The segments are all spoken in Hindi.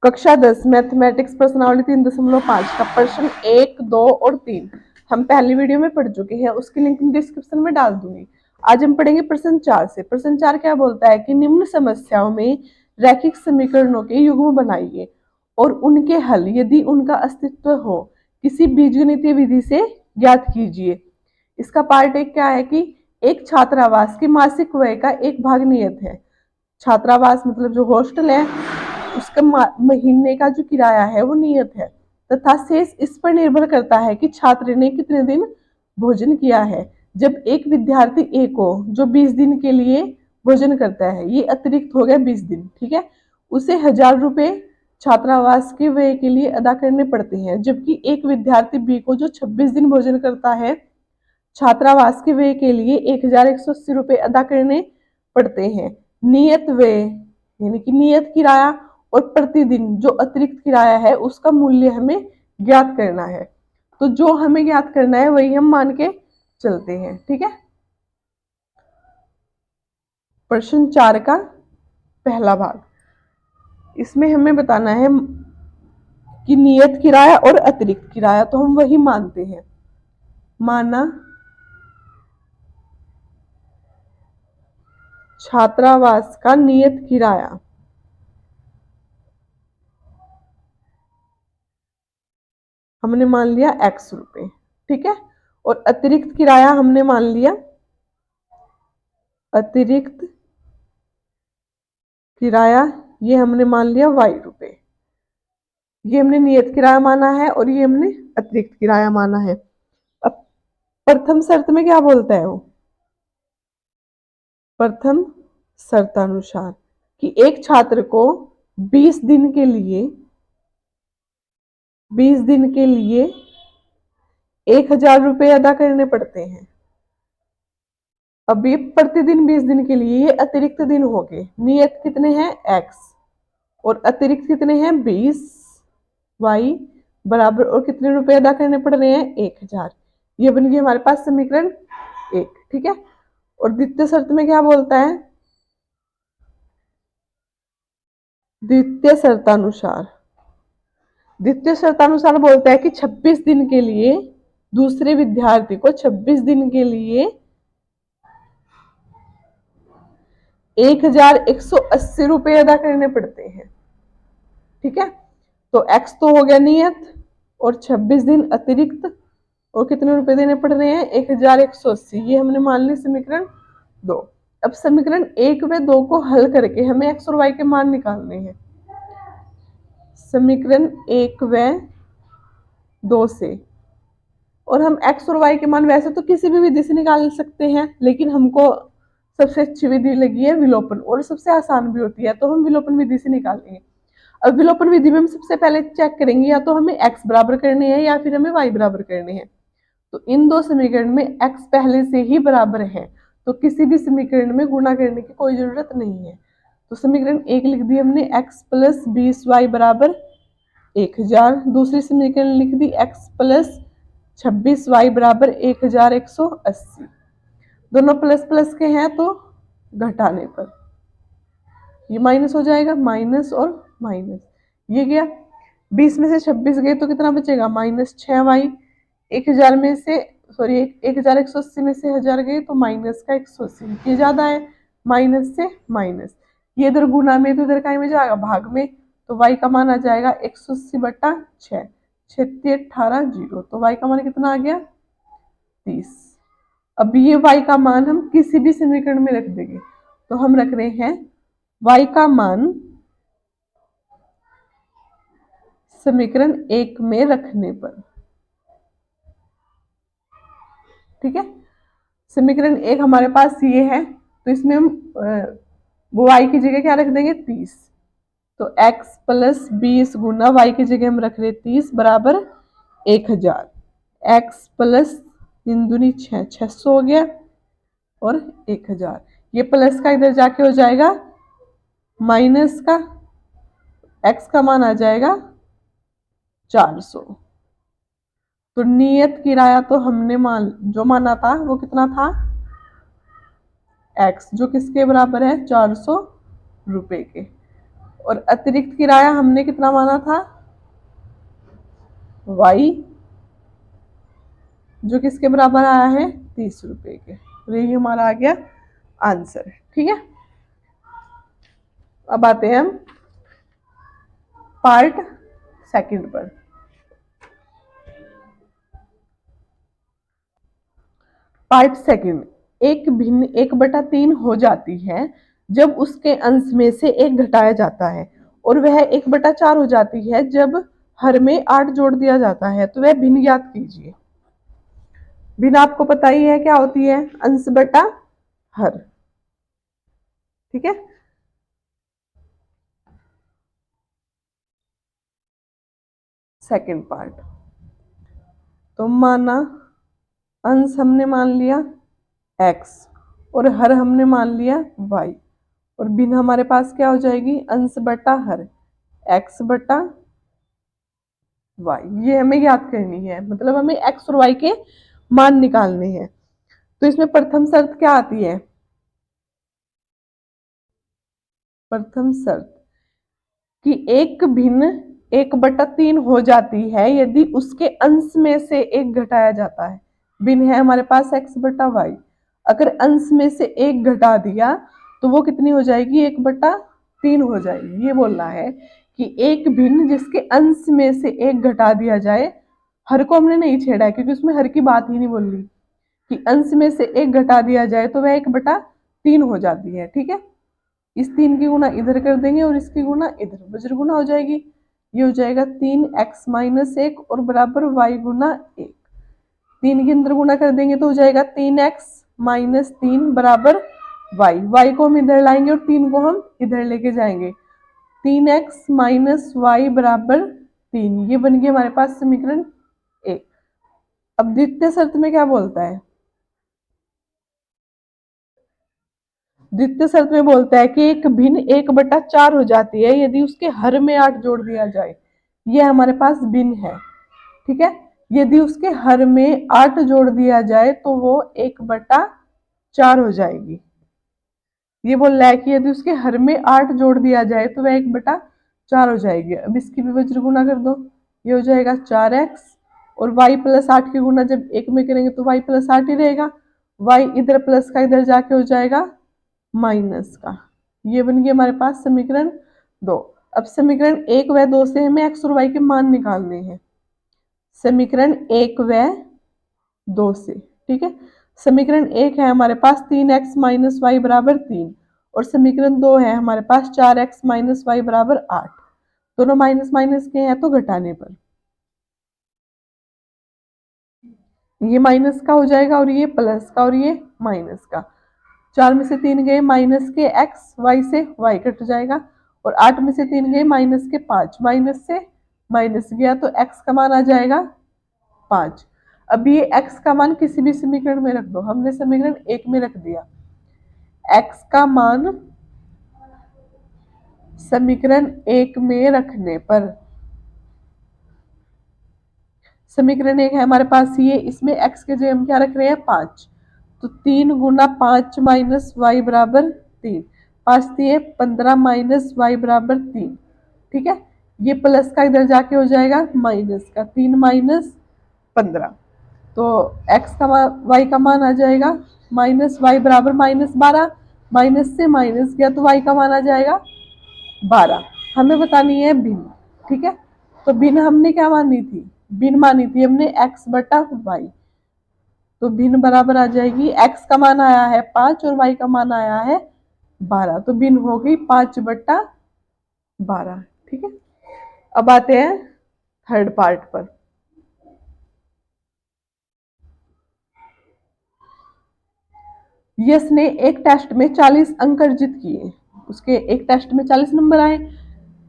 कक्षा 10 मैथमेटिक्स प्रश्नावली 3.5 का प्रश्न 1, 2 और 3 हम पहली वीडियो में पढ़ चुके हैं, उसकी लिंक मैं डिस्क्रिप्शन में डाल दूंगी। आज हम पढ़ेंगे प्रश्न 4 से। प्रश्न 4 क्या बोलता है कि निम्न समस्याओं में रैखिक समीकरणों के युग्म बनाइए और उनके हल यदि उनका अस्तित्व हो किसी बीजगणितीय विधि से ज्ञात कीजिए। इसका पार्ट एक क्या है कि एक छात्रावास के मासिक व्यय का एक भाग नियत है। छात्रावास मतलब जो हॉस्टल है उसका महीने का जो किराया है वो नियत है तथा शेष इस पर निर्भर करता है कि छात्र ने कितने दिन भोजन किया है। जब एक विद्यार्थी ए को जो 20 दिन के लिए भोजन करता है, ये अतिरिक्त हो गया 20 दिन, ठीक है, उसे 1000 रुपए छात्रावास के व्यय के लिए अदा करने पड़ते हैं। जबकि एक विद्यार्थी बी को जो 26 दिन भोजन करता है, छात्रावास के व्यय के लिए 1180 रुपए अदा करने पड़ते हैं। नियत व्यय यानी कि नियत किराया और प्रतिदिन जो अतिरिक्त किराया है उसका मूल्य हमें ज्ञात करना है। तो जो हमें ज्ञात करना है वही हम मान के चलते हैं, ठीक है। प्रश्न 4 का पहला भाग, इसमें हमें बताना है कि नियत किराया और अतिरिक्त किराया, तो हम वही मानते हैं। माना छात्रावास का नियत किराया हमने मान लिया x रुपए, ठीक है, और अतिरिक्त किराया हमने मान लिया अतिरिक्त किराया ये हमने मान लिया y रुपए। ये हमने नियत किराया माना है और ये हमने अतिरिक्त किराया माना है। अब प्रथम शर्त में क्या बोलता है वो, प्रथम शर्तानुसार कि एक छात्र को 20 दिन के लिए 1000 रुपए अदा करने पड़ते हैं। अब ये प्रतिदिन 20 दिन के लिए ये अतिरिक्त दिन हो गए। नियत कितने हैं x और अतिरिक्त कितने हैं 20 y बराबर और कितने रुपए अदा करने पड़ रहे हैं 1000। ये बन गई हमारे पास समीकरण 1, ठीक है। और द्वितीय शर्त में क्या बोलता है, द्वितीय शर्तानुसार बोलता है कि 26 दिन के लिए दूसरे विद्यार्थी को 26 दिन के लिए 1180 रुपए अदा करने पड़ते हैं, ठीक है। तो x तो हो गया नियत और 26 दिन अतिरिक्त और कितने रुपए देने पड़ रहे हैं 1180। ये हमने मान ली समीकरण 2। अब समीकरण 1 व 2 को हल करके हमें x और y के मान निकालने हैं। समीकरण 1 व 2 से, और हम x और y के मान वैसे तो किसी भी विधि से निकाल सकते हैं, लेकिन हमको सबसे अच्छी विधि लगी है विलोपन और सबसे आसान भी होती है, तो हम विलोपन विधि से निकालेंगे। अब विलोपन विधि में हम सबसे पहले चेक करेंगे या तो हमें x बराबर करने हैं या फिर हमें y बराबर करने हैं। तो इन दो समीकरण में x पहले से ही बराबर है, तो किसी भी समीकरण में गुणा करने की कोई जरूरत नहीं है। तो समीकरण 1 लिख दी हमने x प्लस 20y बराबर 1000। दूसरी समीकरण लिख दी x प्लस 26y बराबर 1180। दोनों प्लस प्लस के हैं तो घटाने पर ये माइनस हो जाएगा, माइनस और माइनस, ये गया 20 में से 26 गए तो कितना बचेगा माइनस 6y। 1000 में से 1180 में से 1000 गए तो माइनस का 180, ये ज्यादा है माइनस से माइनस, ये इधर गुना में तो इधर का में जाएगा भाग में, तो y का मान आ जाएगा 180/6, 36 0, तो y का मान कितना आ गया 30। अब ये y का मान हम किसी भी समीकरण में रख देंगे, तो हम रख रहे हैं y का मान समीकरण 1 में रखने पर, ठीक है। समीकरण 1 हमारे पास ये है, तो इसमें हम वो y की जगह क्या रख देंगे 30, तो x प्लस 20 गुना y की जगह हम रख रहे 30 बराबर 1000। x प्लस 3 दूनी 6, 600 हो गया और 1000, ये प्लस का इधर जाके हो जाएगा माइनस का, x का मान आ जाएगा 400। तो नियत किराया तो हमने जो माना था वो कितना था x, जो किसके बराबर है 400 रुपए के, और अतिरिक्त किराया हमने कितना माना था, y, जो किसके बराबर आया है, 30 रुपए के। तो यही हमारा आ गया आंसर। ठीक है, अब आते हैं हम पार्ट सेकंड पर। पार्ट सेकंड, एक भिन्न 1/3 हो जाती है जब उसके अंश में से 1 घटाया जाता है, और वह 1/4 हो जाती है जब हर में 8 जोड़ दिया जाता है। तो वह भिन्न ज्ञात कीजिए। भिन्न आपको पता ही है क्या होती है, अंश बटा हर। ठीक है, सेकंड पार्ट। तो माना अंश हमने मान लिया x और हर हमने मान लिया y, और भिन्न हमारे पास क्या हो जाएगी, अंश बटा हर x बटा y। ये हमें याद करनी है, मतलब हमें x और y के मान निकालने हैं। तो इसमें प्रथम शर्त क्या आती है, प्रथम शर्त कि एक भिन्न 1/3 हो जाती है यदि उसके अंश में से 1 घटाया जाता है। भिन्न है हमारे पास x बटा वाई, अगर अंश में से 1 घटा दिया तो वो कितनी हो जाएगी, 1/3 हो जाएगी। ये बोलना है कि एक भिन्न जिसके अंश में से 1 घटा दिया जाए, हर को हमने नहीं छेड़ा है क्योंकि उसमें हर की बात ही नहीं बोल रही, कि अंश में से 1 घटा दिया जाए तो वह 1/3 हो जाती है। ठीक है, इस 3 की गुना इधर कर देंगे और इसकी गुना इधर, वज्र गुना हो जाएगी। ये हो जाएगा 3x - 1 और बराबर y गुना 1। 3 के अंदर गुना कर देंगे तो हो जाएगा 3x - 3 बराबर y। y को हम इधर लाएंगे और 3 को हम इधर लेके जाएंगे। 3x - y बराबर 3। ये बन गया हमारे पास समीकरण 1। अब द्वितीय शर्त में क्या बोलता है, द्वितीय शर्त में बोलता है कि एक भिन्न 1/4 हो जाती है यदि उसके हर में 8 जोड़ दिया जाए। ये हमारे पास भिन्न है। ठीक है, यदि उसके हर में 8 जोड़ दिया जाए तो वो 1/4 हो जाएगी। ये बोल रहा है कि यदि उसके हर में 8 जोड़ दिया जाए तो वह 1/4 हो जाएगी। अब इसकी भी वज्र गुना कर दो, ये हो जाएगा 4x और y + 8 की गुना जब 1 में करेंगे तो y + 8 ही रहेगा। y इधर प्लस का इधर जाके हो जाएगा माइनस का। ये बन गया हमारे पास समीकरण 2। अब समीकरण 1 व 2 से हमें x और y के मान निकालने हैं। समीकरण 1 व 2 से, ठीक है, समीकरण 1 है हमारे पास 3x - y बराबर 3, और समीकरण 2 है हमारे पास 4x - y बराबर 8। दोनों माइनस माइनस के हैं तो घटाने पर ये माइनस का हो जाएगा और ये प्लस का और ये माइनस का। 4 में से 3 गए माइनस के x, y से y कट जाएगा, और 8 में से 3 गए माइनस के 5, माइनस से माइनस गया तो x का मान आ जाएगा 5। अब ये x का मान किसी भी समीकरण में रख दो, हमने समीकरण 1 में रख दिया। x का मान समीकरण 1 में रखने पर, समीकरण 1 है हमारे पास ये, इसमें x के जगह हम क्या रख रहे हैं, 5। तो 3 गुना 5 माइनस वाई बराबर 3, 5 दिए 15 माइनस वाई बराबर 3। ठीक है, ये प्लस का इधर जाके हो जाएगा माइनस का, 3 माइनस 15, तो x का y का मान आ जाएगा माइनस वाई बराबर -12। माइनस से माइनस गया तो y का मान आ जाएगा 12। हमें बतानी है भिन्न। ठीक है, तो भिन्न हमने क्या मानी थी, भिन्न मानी थी हमने x बटा y। तो भिन्न बराबर आ जाएगी, x का मान आया है 5 और y का मान आया है 12, तो भिन्न हो गई 5/12। ठीक है, अब आते हैं थर्ड पार्ट पर। यश ने एक टेस्ट में 40 अंक अर्जित किए, उसके एक टेस्ट में 40 नंबर आए।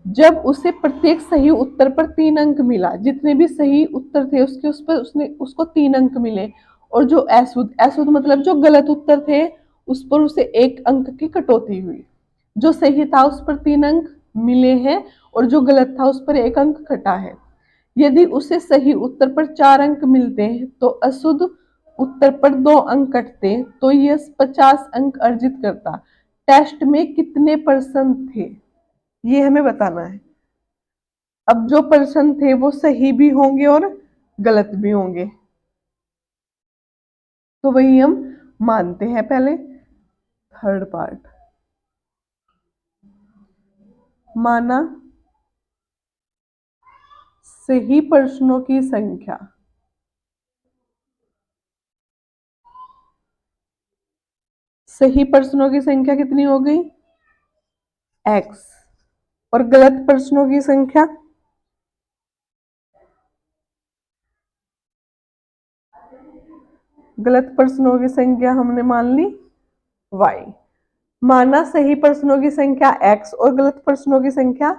जब उसे प्रत्येक सही उत्तर पर 3 अंक मिला, जितने भी सही उत्तर थे उसके उस पर उसको 3 अंक मिले, और जो अशुद्ध मतलब जो गलत उत्तर थे उस पर उसे 1 अंक की कटौती हुई। जो सही था उस पर 3 अंक मिले हैं और जो गलत था उस पर 1 अंक कटा है। यदि उसे सही उत्तर पर 4 अंक मिलते हैं तो अशुद्ध उत्तर पर 2 अंक कटते, तो यह 50 अंक अर्जित करता। टेस्ट में कितने % थे, ये हमें बताना है। अब जो पर्सन थे वो सही भी होंगे और गलत भी होंगे, तो वही हम मानते हैं। पहले थर्ड पार्ट, माना सही प्रश्नों की संख्या सही प्रश्नों की संख्या कितनी हो गई, x, और गलत प्रश्नों की संख्या गलत प्रश्नों की संख्या हमने मान ली y। माना सही प्रश्नों की संख्या x और गलत प्रश्नों की संख्या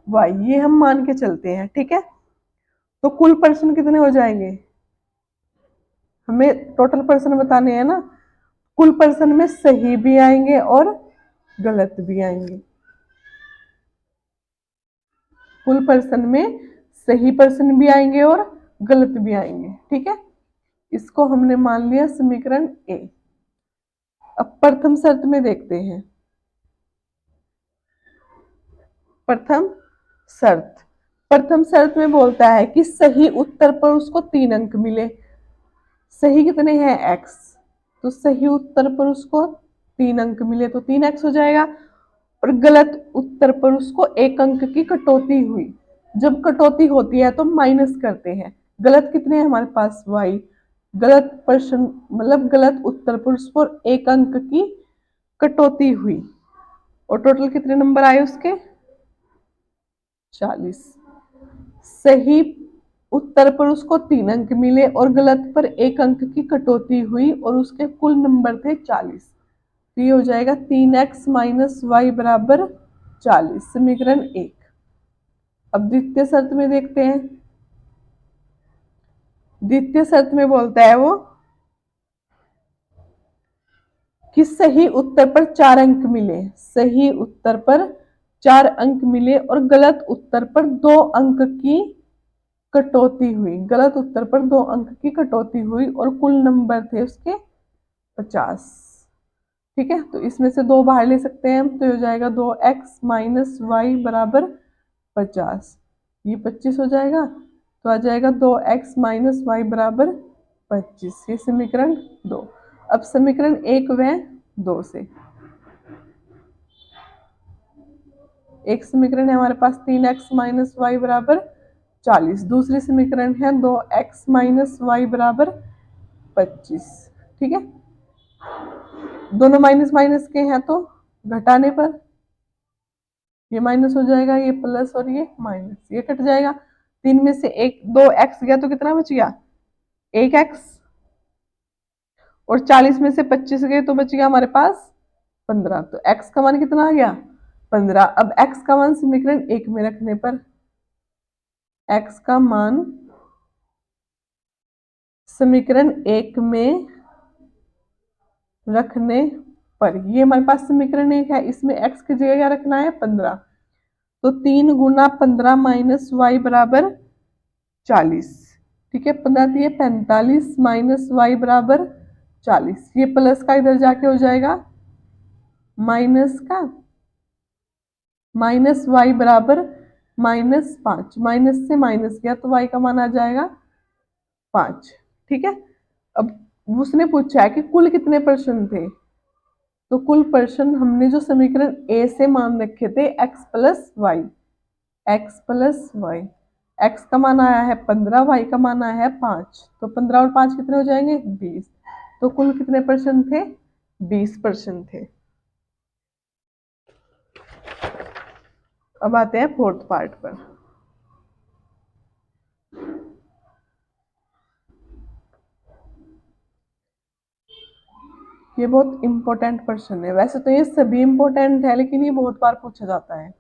y, ये हम मान के चलते हैं। ठीक है, तो कुल प्रश्न कितने हो जाएंगे, हमें टोटल प्रश्न बताने हैं ना। कुल प्रश्न में सही भी आएंगे और गलत भी आएंगे। कुल प्रश्न में सही प्रश्न भी आएंगे और गलत भी आएंगे। ठीक है, इसको हमने मान लिया समीकरण ए। अब प्रथम शर्त में देखते हैं। प्रथम शर्त में बोलता है कि सही उत्तर पर उसको 3 अंक मिले। सही कितने हैं, x, तो सही उत्तर पर उसको 3 अंक मिले तो 3x हो जाएगा। और गलत उत्तर पर उसको 1 अंक की कटौती हुई। जब कटौती होती है तो माइनस करते हैं। गलत कितने हैं हमारे पास, y। गलत प्रश्न मतलब गलत उत्तर पर उसको 1 अंक की कटौती हुई, और टोटल कितने नंबर आए उसके, 40। सही उत्तर पर उसको 3 अंक मिले और गलत पर 1 अंक की कटौती हुई और उसके कुल नंबर थे 40। तो ये हो जाएगा 3x माइनस वाई बराबर 40, समीकरण 1। अब द्वितीय शर्त में देखते हैं। द्वितीय शर्त में बोलता है वो कि सही उत्तर पर 4 अंक मिले। सही उत्तर पर 4 अंक मिले और गलत उत्तर पर 2 अंक की कटौती हुई। गलत उत्तर पर 2 अंक की कटौती हुई और कुल नंबर थे उसके 50। ठीक है, तो इसमें से 2 बाहर ले सकते हैं हम, तो हो जाएगा 2x माइनस वाई बराबर 50। ये 25 हो जाएगा, तो आ जाएगा 2x माइनस वाई बराबर 25। ये समीकरण 2। अब समीकरण 1 व 2 से एक समीकरण है हमारे पास 3x माइनस वाई बराबर 40। दूसरी समीकरण है 2x माइनस वाई बराबर 25। ठीक है, दोनों माइनस माइनस के हैं तो घटाने पर ये माइनस हो जाएगा, ये प्लस और ये माइनस, ये कट जाएगा। 3 में से 2x गया तो कितना बच गया, 1x, और 40 में से 25 गए तो बच गया हमारे पास 15। तो x का मान कितना आ गया, 15। अब x का मान समीकरण 1 में रखने पर x का मान समीकरण 1 में रखने पर, ये हमारे पास समीकरण 1 है, इसमें x की जगह क्या रखना है, 15। तो 3 गुना 15 माइनस वाई बराबर 40। ठीक है, 15 दिए 45 माइनस वाई बराबर 40। ये प्लस का इधर जाके हो जाएगा माइनस का, माइनस वाई बराबर -5। माइनस से माइनस गया तो वाई का मान आ जाएगा 5। ठीक है, अब उसने पूछा है कि कुल कितने प्रश्न थे, तो कुल प्रश्न हमने जो समीकरण ए से मान रखे थे x plus y, x plus y. X का मान आया है 15, वाई का मान आया है 5, तो 15 और 5 कितने हो जाएंगे, 20। तो कुल कितने प्रश्न थे, 20 प्रश्न थे। अब आते हैं फोर्थ पार्ट पर। ये बहुत इंपॉर्टेंट प्रश्न है, वैसे तो ये सभी इंपॉर्टेंट है लेकिन ये बहुत बार पूछा जाता है।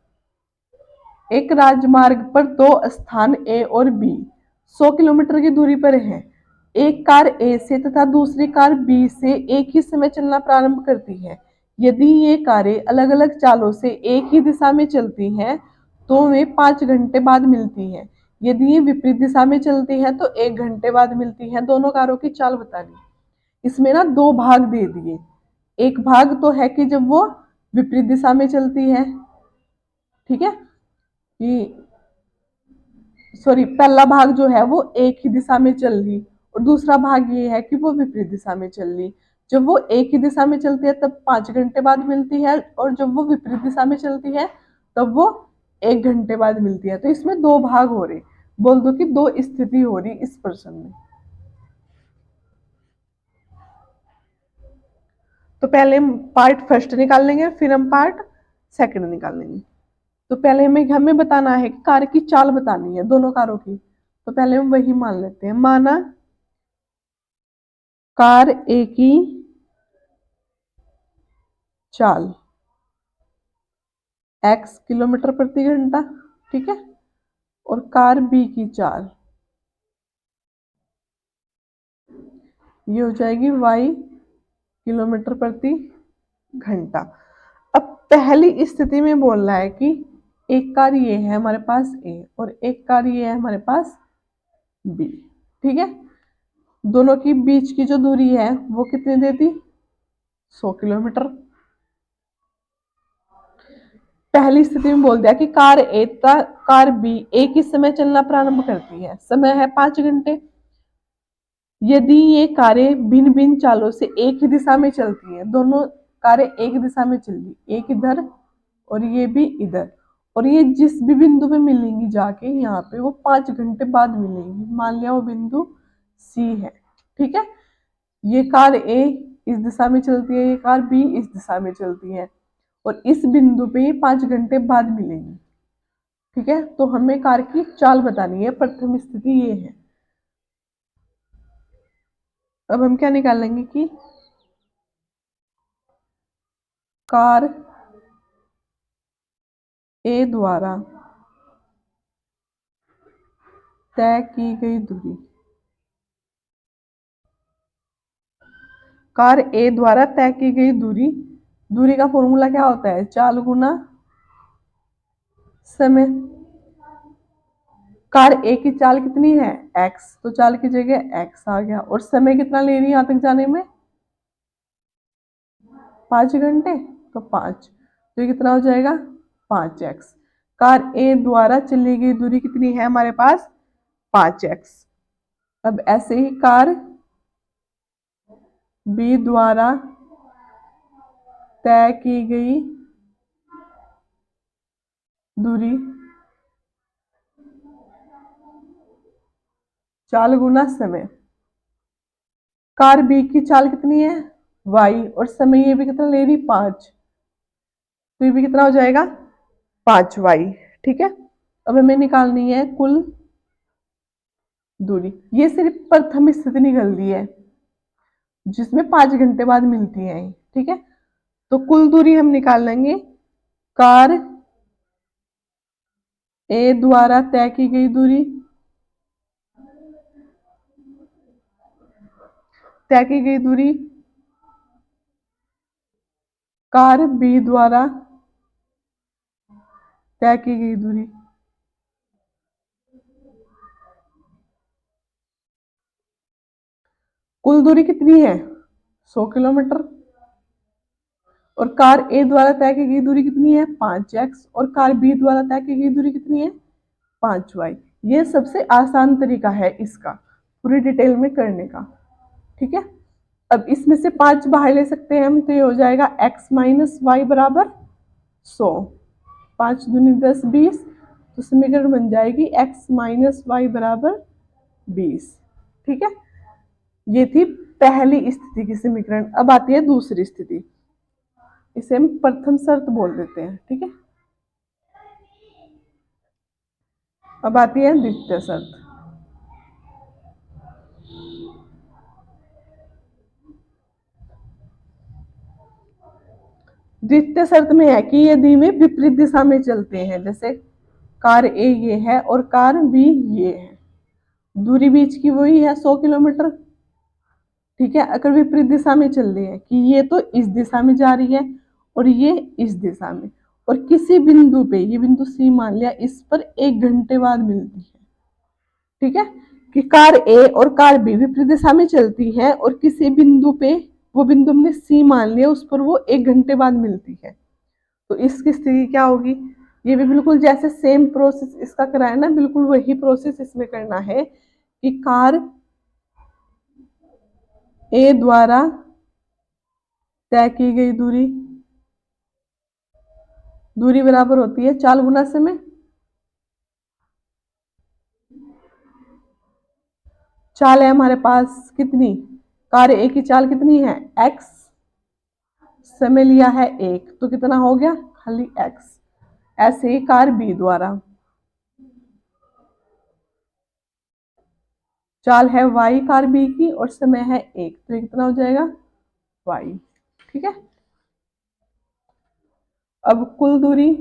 एक राजमार्ग पर 2 स्थान ए और बी 100 किलोमीटर की दूरी पर हैं। एक कार ए से तथा दूसरी कार बी से एक ही समय चलना प्रारंभ करती है। यदि ये कारें अलग अलग चालों से एक ही दिशा में चलती हैं तो वे 5 घंटे बाद मिलती हैं। यदि ये विपरीत दिशा में चलती है तो 1 घंटे बाद मिलती है। दोनों कारों की चाल बतानी। इसमें ना 2 भाग दे दिए। एक भाग तो है कि जब वो विपरीत दिशा में चलती है, ठीक है, कि सॉरी पहला भाग जो है वो एक ही दिशा में चल रही और दूसरा भाग ये है कि वो विपरीत दिशा में चल रही। जब वो एक ही दिशा में चलती है तब 5 घंटे बाद मिलती है, और जब वो विपरीत दिशा में चलती है तब वो 1 घंटे बाद मिलती है। तो इसमें दो भाग हो रहे, बोल दो कि दो स्थिति हो रही इस प्रश्न में। तो पहले हम पार्ट फर्स्ट निकाल लेंगे, फिर हम पार्ट सेकंड निकाल लेंगे। तो पहले हमें बताना है कि कार की चाल बतानी है, दोनों कारों की। तो पहले हम वही मान लेते हैं। माना कार ए की चाल x किलोमीटर प्रति घंटा, ठीक है, और कार बी की चाल ये हो जाएगी y किलोमीटर प्रति घंटा। अब पहली स्थिति में बोल रहा है कि एक कार ये है हमारे पास A और एक कार ये है हमारे पास B, ठीक है। दोनों की बीच की जो दूरी है वो कितनी देती, 100 किलोमीटर। पहली स्थिति में बोल दिया कि कार ए तथा कार बी एक ही समय चलना प्रारंभ करती है, समय है 5 घंटे। यदि ये कारें भिन्न भिन्न चालों से एक ही दिशा में चलती हैं, दोनों कारें एक दिशा में चल रही, एक इधर और ये भी इधर, और ये जिस भी बिंदु पे मिलेंगी जाके यहाँ पे वो 5 घंटे बाद मिलेंगी। मान लिया वो बिंदु सी है, ठीक है। ये कार ए इस दिशा में चलती है, ये कार बी इस दिशा में चलती है, और इस बिंदु पे ये 5 घंटे बाद मिलेंगी, ठीक है। तो हमें कार की चाल बतानी है, प्रथम स्थिति ये है। अब हम क्या निकालेंगे कि कार ए द्वारा तय की गई दूरी, कार ए द्वारा तय की गई दूरी, दूरी का फॉर्मूला क्या होता है, चाल गुना समय। कार ए की चाल कितनी है x, तो चाल की जगह x आ गया, और समय कितना ले रही है यहाँ तक जाने में, 5 घंटे, तो 5, तो ये कितना हो जाएगा 5x। कार ए द्वारा चली गई दूरी कितनी है हमारे पास, 5x। अब ऐसे ही कार बी द्वारा तय की गई दूरी, चाल गुना समय। कार बी की चाल कितनी है y, और समय ये भी कितना ले रही 5, तो ये भी कितना हो जाएगा 5y, ठीक है। अब हमें निकालनी है कुल दूरी। ये सिर्फ प्रथम स्थिति निकल रही है जिसमें 5 घंटे बाद मिलती है, ठीक है। तो कुल दूरी हम निकाल लेंगे, कार ए द्वारा तय की गई दूरी, तय की गई दूरी कार बी द्वारा तय की गई दूरी, कुल दूरी कितनी है 100 किलोमीटर, और कार ए द्वारा तय की गई दूरी कितनी है 5x, और कार बी द्वारा तय की गई दूरी कितनी है 5y। ये सबसे आसान तरीका है इसका पूरी डिटेल में करने का, ठीक है। अब इसमें से 5 बाहर ले सकते हैं हम, तो ये हो जाएगा x माइनस वाई बराबर 100, 5 दूनी 10 20, तो समीकरण बन जाएगी x माइनस वाई बराबर 20, ठीक है। ये थी पहली स्थिति की समीकरण। अब आती है दूसरी स्थिति, इसे हम प्रथम शर्त बोल देते हैं, ठीक है। अब आती है द्वितीय शर्त। द्वितीय शर्त में है कि यदि वे विपरीत दिशा में चलते हैं, जैसे कार ए ये है और कार बी ये है, दूरी बीच की वही है 100 किलोमीटर, ठीक है। अगर विपरीत दिशा में चल रही है कि ये तो इस दिशा में जा रही है और ये इस दिशा में, और किसी बिंदु पे, ये बिंदु सी मान लिया, इस पर 1 घंटे बाद मिलती है, ठीक है। कि कार ए और कार बी विपरीत दिशा में चलती है और किसी बिंदु पे, वो बिंदु हमने सी मान लिया, उस पर वो 1 घंटे बाद मिलती है। तो इसकी स्थिति क्या होगी, ये भी बिल्कुल जैसे सेम प्रोसेस इसका करा है ना, बिल्कुल वही प्रोसेस इसमें करना है कि कार ए द्वारा तय की गई दूरी बराबर होती है चाल गुना समय। चाल है हमारे पास कितनी, कार ए की चाल कितनी है x, समय लिया है 1, तो कितना हो गया खाली x। ऐसे ही कार बी द्वारा चाल है y कार बी की और समय है 1, तो ये कितना हो जाएगा y। ठीक है, अब कुल दूरी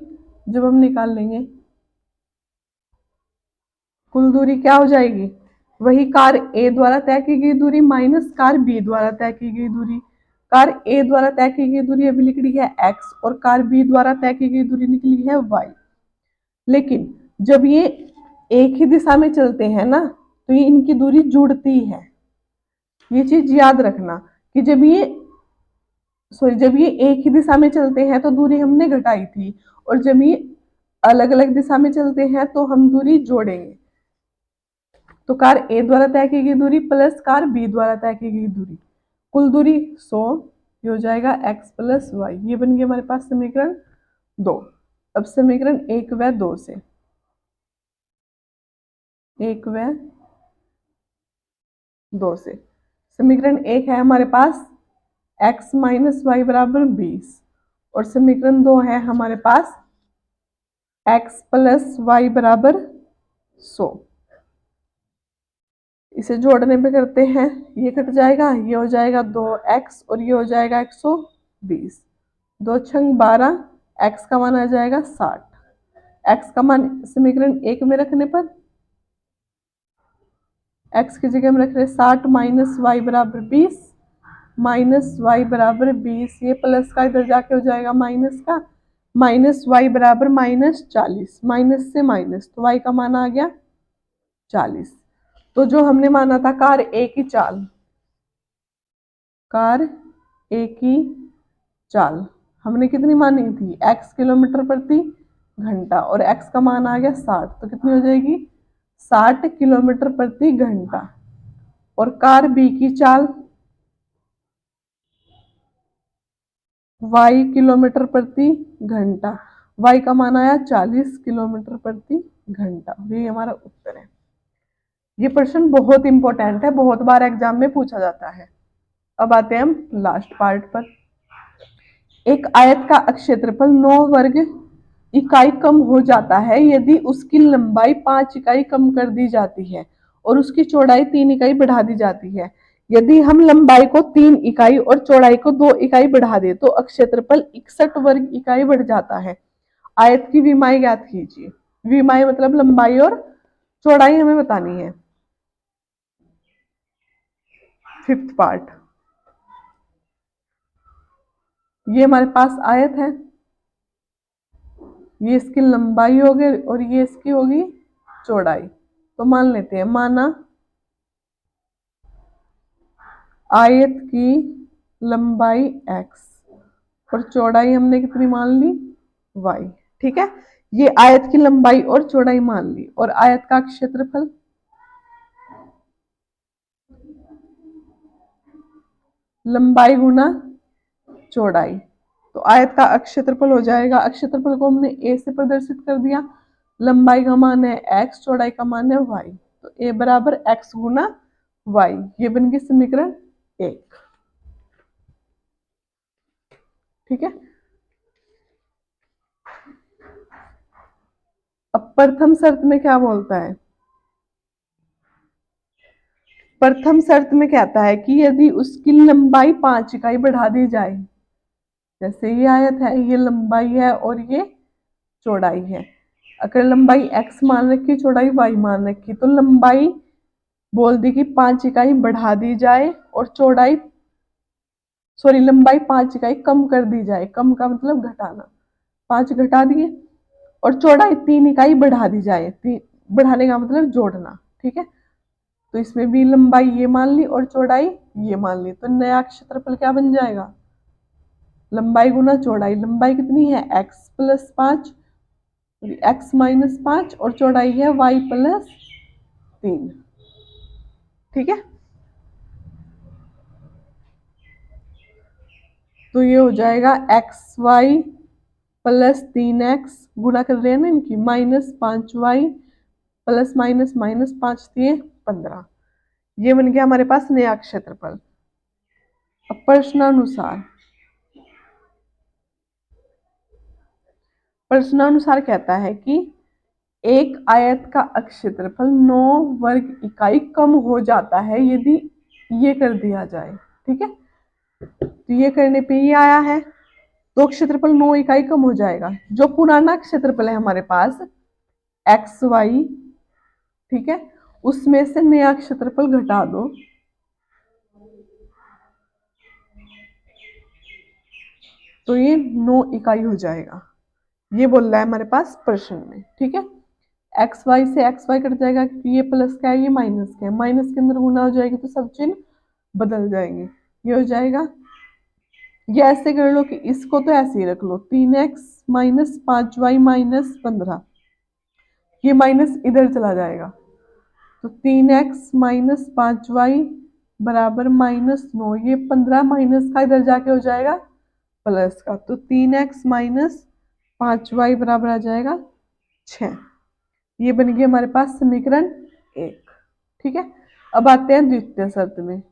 जब हम निकाल लेंगे, कुल दूरी क्या हो जाएगी, वही कार ए द्वारा तय की गई दूरी माइनस कार बी द्वारा तय की गई दूरी। कार ए द्वारा तय की गई दूरी अभी लिख रही है x और कार बी द्वारा तय की गई दूरी निकली है y। लेकिन जब ये एक ही दिशा में चलते हैं ना, तो ये इनकी दूरी जुड़ती है। ये चीज याद रखना कि जब ये एक ही दिशा में चलते हैं तो दूरी हमने घटाई थी, और जब ये अलग अलग दिशा में चलते हैं तो हम दूरी जोड़ेंगे। तो कार ए द्वारा तय की गई दूरी प्लस कार बी द्वारा तय की गई दूरी, कुल दूरी 100, ये हो जाएगा x प्लस वाई। ये बन गया हमारे पास समीकरण 2। अब समीकरण 1 व 2 से, 1 व 2 से समीकरण 1 है हमारे पास x माइनस वाई बराबर 20, और समीकरण 2 है हमारे पास x प्लस वाई बराबर 100। इसे जोड़ने पे करते हैं, ये कट जाएगा, ये हो जाएगा 2x और ये हो जाएगा 120, 2 छंग 12, x का मान आ जाएगा 60। x का मान समीकरण 1 में रखने पर x की जगह हम रख रहे 60 माइनस वाई बराबर 20, माइनस वाई बराबर 20, ये प्लस का इधर जाके हो जाएगा माइनस का, माइनस वाई बराबर माइनस 40, माइनस से माइनस, तो y का मान आ गया 40। तो जो हमने माना था कार ए की चाल, कार ए की चाल हमने कितनी मानी थी x किलोमीटर प्रति घंटा, और x का मान आ गया 60, तो कितनी हो जाएगी 60 किलोमीटर प्रति घंटा। और कार बी की चाल y किलोमीटर प्रति घंटा, y का मान आया 40 किलोमीटर प्रति घंटा। ये हमारा उत्तर है। ये प्रश्न बहुत इंपॉर्टेंट है, बहुत बार एग्जाम में पूछा जाता है। अब आते हैं हम लास्ट पार्ट पर। एक आयत का क्षेत्रफल 9 वर्ग इकाई कम हो जाता है यदि उसकी लंबाई 5 इकाई कम कर दी जाती है और उसकी चौड़ाई 3 इकाई बढ़ा दी जाती है। यदि हम लंबाई को 3 इकाई और चौड़ाई को 2 इकाई बढ़ा दे तो क्षेत्रफल 61 वर्ग इकाई बढ़ जाता है। आयत की विमाई ज्ञात कीजिए। विमाई मतलब लंबाई और चौड़ाई हमें बतानी है। 5th पार्ट, ये हमारे पास आयत है, ये इसकी लंबाई हो गई और ये इसकी होगी चौड़ाई। तो मान लेते हैं, माना आयत की लंबाई x और चौड़ाई हमने कितनी मान ली y। ठीक है, ये आयत की लंबाई और चौड़ाई मान ली, और आयत का क्षेत्रफल लंबाई गुना चौड़ाई, तो आयत का क्षेत्रफल हो जाएगा, क्षेत्रफल को हमने a से प्रदर्शित कर दिया, लंबाई का मान है x, चौड़ाई का मान है y, तो a बराबर x गुना y। ये बन गई समीकरण 1। ठीक है, अब प्रथम शर्त में क्या बोलता है, प्रथम शर्त में कहता है कि यदि उसकी लंबाई 5 इकाई बढ़ा दी जाए, जैसे ये आयत है, ये लंबाई है और ये चौड़ाई है, अगर लंबाई x मान रखी, चौड़ाई y मान रखी, तो लंबाई बोल दी कि 5 इकाई बढ़ा दी जाए और चौड़ाई लंबाई 5 इकाई कम कर दी जाए। कम का मतलब घटाना, 5 घटा दिए, और चौड़ाई 3 इकाई बढ़ा दी जाए। बढ़ाने का मतलब जोड़ना। ठीक है, तो इसमें भी लंबाई ये मान ली और चौड़ाई ये मान ली, तो नया क्षेत्रफल क्या बन जाएगा, लंबाई गुना चौड़ाई। लंबाई कितनी है x प्लस 5, x माइनस 5 और चौड़ाई है y प्लस 3। ठीक है, तो ये हो जाएगा एक्स वाई प्लस 3x गुणा कर रहे हैं ना इनकी, minus 5y plus minus minus 5 दिए 15। ये बन गया हमारे पास नया क्षेत्रफल। अब प्रश्नानुसार कहता है कि एक आयत का क्षेत्रफल 9 वर्ग इकाई कम हो जाता है यदि ये कर दिया जाए। ठीक है, तो ये करने पे ये आया है, तो क्षेत्रफल 9 इकाई कम हो जाएगा। जो पुराना क्षेत्रफल है हमारे पास एक्स वाई, ठीक है, उसमें से नया क्षेत्रफल घटा दो, तो ये 9 इकाई हो जाएगा। ये बोल रहा है हमारे पास प्रश्न में। ठीक है, एक्स वाई से एक्स वाई कट जाएगा, ये प्लस का है ये माइनस का है, माइनस के अंदर गुना हो जाएगी तो सब चिन्ह बदल जाएंगे। ये हो जाएगा, ये ऐसे कर लो कि इसको तो ऐसे ही रख लो, 3x माइनस 5y माइनस 15, ये माइनस इधर चला जाएगा, तो 3x माइनस 5y बराबर -9, ये 15 माइनस का इधर जाके हो जाएगा प्लस का, तो 3x माइनस 5y बराबर आ जाएगा 6। ये बन गया हमारे पास समीकरण 1। ठीक है, अब आते हैं द्वितीय शर्त में।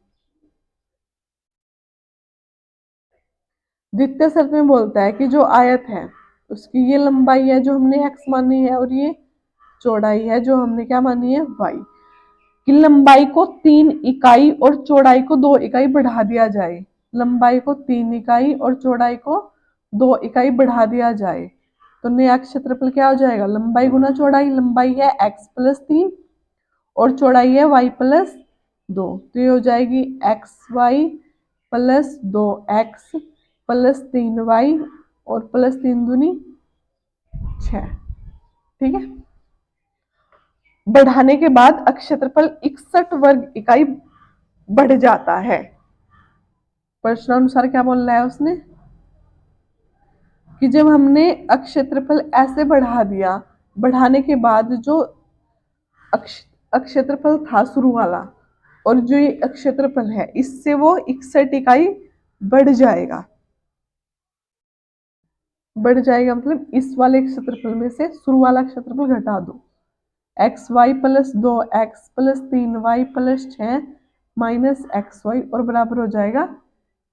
द्वितीय शर्त में बोलता है कि जो आयत है उसकी ये लंबाई है जो हमने x मानी है, और ये चौड़ाई है जो हमने क्या मानी है y, कि लंबाई को 3 इकाई और चौड़ाई को 2 इकाई बढ़ा दिया जाए। लंबाई को 3 इकाई और चौड़ाई को 2 इकाई बढ़ा दिया जाए, तो नया क्षेत्रफल क्या हो जाएगा, लंबाई गुना चौड़ाई। लंबाई है x प्लस 3 और चौड़ाई है y प्लस 2, तो ये हो जाएगी x y plus 2x plus 3y और प्लस 3 दूनी 6। ठीक है, बढ़ाने के बाद क्षेत्रफल 61 वर्ग इकाई बढ़ जाता है। प्रश्नानुसार क्या बोल रहा है उसने कि जब हमने क्षेत्रफल ऐसे बढ़ा दिया, बढ़ाने के बाद जो क्षेत्रफल था शुरू वाला और जो ये क्षेत्रफल है इससे वो 61 इकाई बढ़ जाएगा। बढ़ जाएगा मतलब इस वाले क्षेत्रफल में से शुरू वाला क्षेत्रफल घटा दो, x y plus 2x plus 3y plus 6 minus x y और बराबर हो जाएगा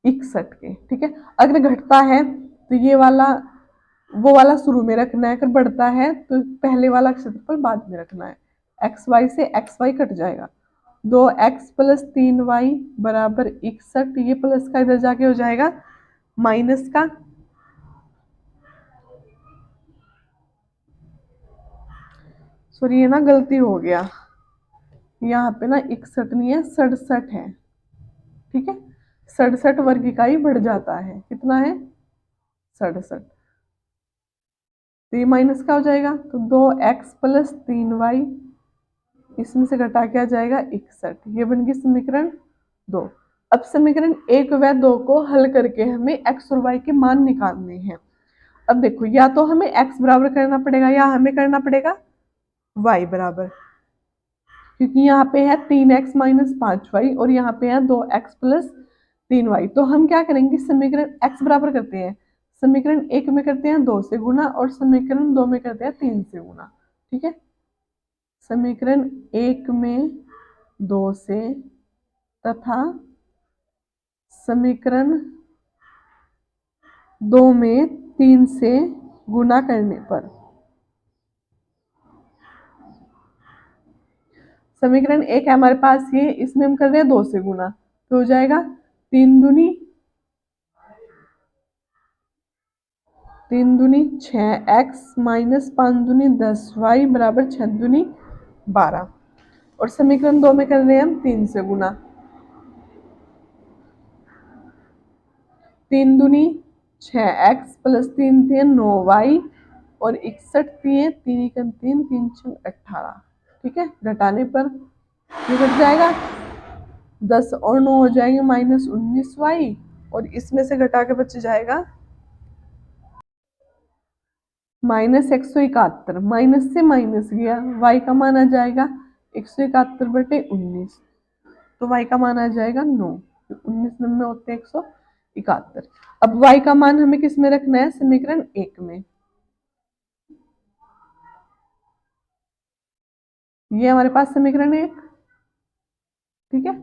61 के। ठीक है, अगर घटता है तो ये वाला वो वाला शुरू में रखना है, अगर बढ़ता है तो पहले वाला क्षेत्रफल बाद में रखना है। एक्स वाई से एक्स वाई कट जाएगा, 2x प्लस 3y बराबर 61, ये प्लस का इधर जाके हो जाएगा माइनस का, सॉरी ये ना गलती हो गया, यहाँ पे ना 61 नहीं है 67 है। ठीक है, 67 वर्ग इकाई बढ़ जाता है, कितना है 67, तो ये माइनस का हो जाएगा, तो 2x प्लस 3y इसमें से घटा के आ जाएगा 61। ये बन गई समीकरण 2। अब समीकरण 1 व 2 को हल करके हमें x और y के मान निकालने हैं। अब देखो, या तो हमें x बराबर करना पड़ेगा या हमें करना पड़ेगा y बराबर, क्योंकि यहाँ पे है 3x माइनस 5y और यहाँ पे है 2x प्लस 3y। तो हम क्या करेंगे, समीकरण x बराबर करते हैं, समीकरण 1 में करते हैं 2 से गुना और समीकरण 2 में करते हैं 3 से गुना। ठीक है, समीकरण 1 में 2 से तथा समीकरण 2 में 3 से गुना करने पर समीकरण 1 है हमारे पास ये, इसमें हम कर रहे हैं 2 से गुना, तो हो जाएगा 3 दूनी 6x माइनस 5 दूनी 10y बराबर 6 दूनी 12, और समीकरण 2 में कर रहे हैं हम 3 से गुना, 3 दूनी 6x प्लस 3 3 9y और 61 दिए 3 3 3 6 18। ठीक है, घटाने पर ये घट जाएगा, 10 और 9 हो जाएंगे माइनस 19y और इसमें से घटा के बच जाएगा -171, माइनस से माइनस गया, y का मान आ जाएगा 171/19, तो y का मान आ जाएगा 9। 19 9 होते हैं 171। अब y का मान हमें किस में रखना है, समीकरण 1 में। ये हमारे पास समीकरण 1, ठीक है।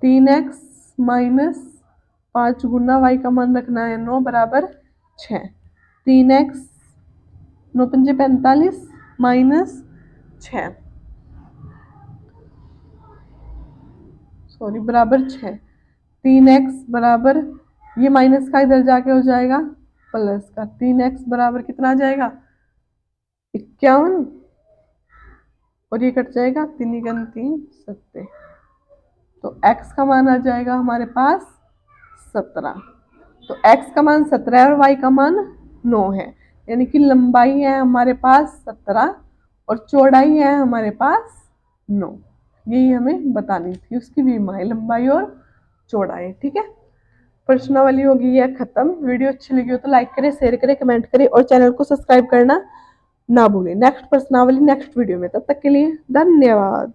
3x माइनस 5 गुना y का मान रखना है 9 बराबर 6। 3x 9 पंजे 45 माइनस 6 सॉरी बराबर 6। 3x बराबर, ये माइनस का इधर जाके हो जाएगा प्लस का। 3x बराबर कितना आ जाएगा 51, और ये कट जाएगा 3 3 7, तो x का मान आ जाएगा हमारे पास 17। तो x का मान 17 है और y का मान 9 है, यानी कि लंबाई है हमारे पास 17 और चौड़ाई है हमारे पास 9। यही हमें बतानी थी, उसकी विमाएं लंबाई और चौड़ाई, ठीक है। प्रश्नावली होगी यह खत्म। वीडियो अच्छी लगी हो तो लाइक करें, शेयर करें, कमेंट करें और चैनल को सब्सक्राइब करना ना भूलें। नेक्स्ट प्रश्नावली नेक्स्ट वीडियो में, तब तक के लिए धन्यवाद।